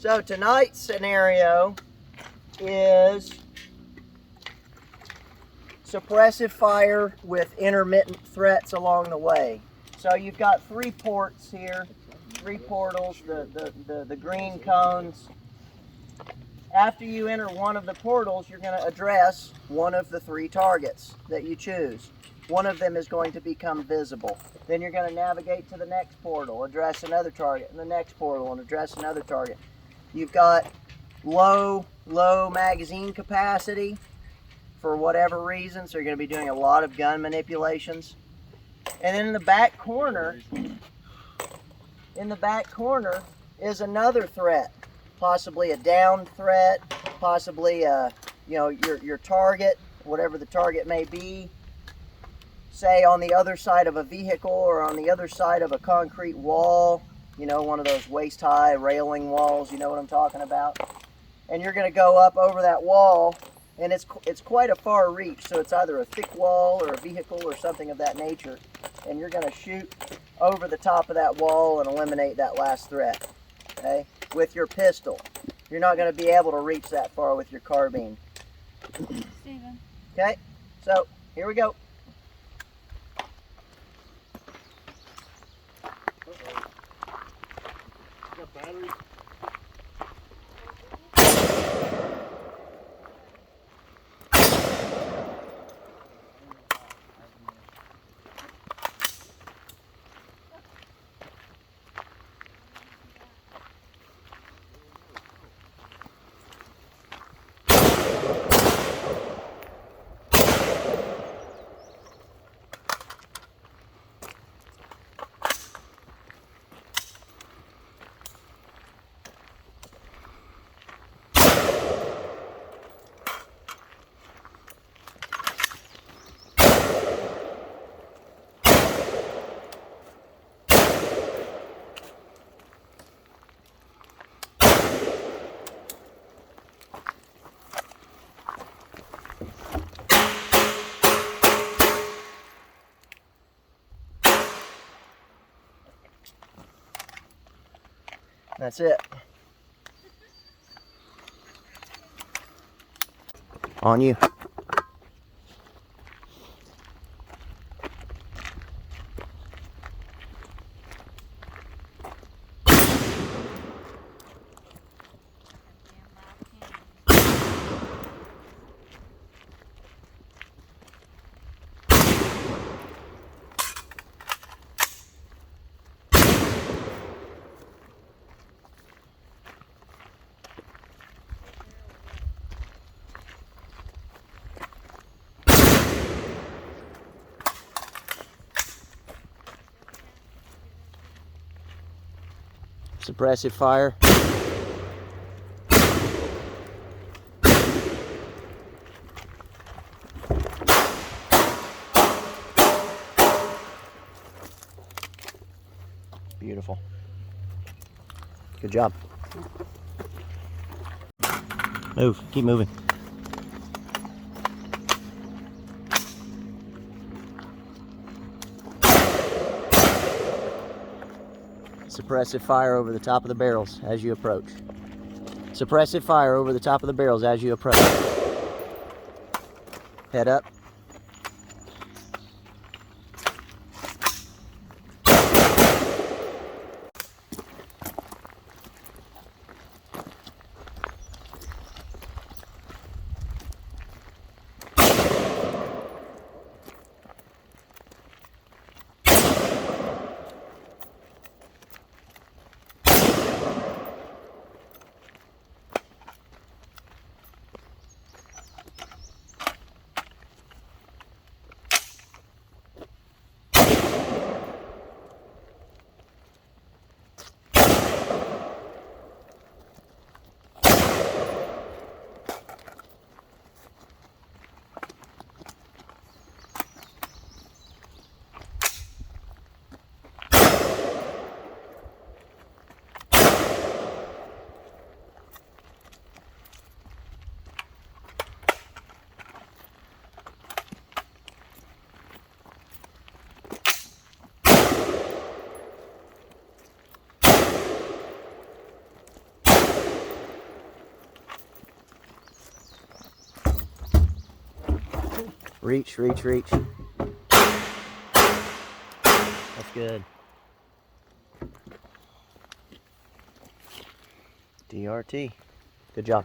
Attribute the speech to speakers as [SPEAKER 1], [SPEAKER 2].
[SPEAKER 1] So tonight's scenario is suppressive fire with intermittent threats along the way. So you've got 3 ports here, 3 portals, the green cones. After you enter one of the portals, you're going to address one of the 3 targets that you choose. One of them is going to become visible. Then you're going to navigate to the next portal, address another target, and the next portal, and address another target. You've got low magazine capacity for whatever reason, so you're going to be doing a lot of gun manipulations. And then in the back corner is another threat, possibly a down threat, possibly your target, whatever the target may be, say on the other side of a vehicle or on the other side of a concrete wall, one of those waist-high railing walls, you know what I'm talking about. And you're going to go up over that wall, and it's quite a far reach, so it's either a thick wall or a vehicle or something of that nature, and you're going to shoot over the top of that wall and eliminate that last threat, okay, with your pistol. You're not going to be able to reach that far with your carbine.
[SPEAKER 2] Steven.
[SPEAKER 1] Okay, so here we go.
[SPEAKER 3] Got batteries?
[SPEAKER 1] That's it. On you. Suppressive fire. Beautiful. Good job. Move. Keep moving. Suppressive fire over the top of the barrels as you approach. Suppressive fire over the top of the barrels as you approach. Head up. Reach, reach, reach. That's good. DRT. Good job.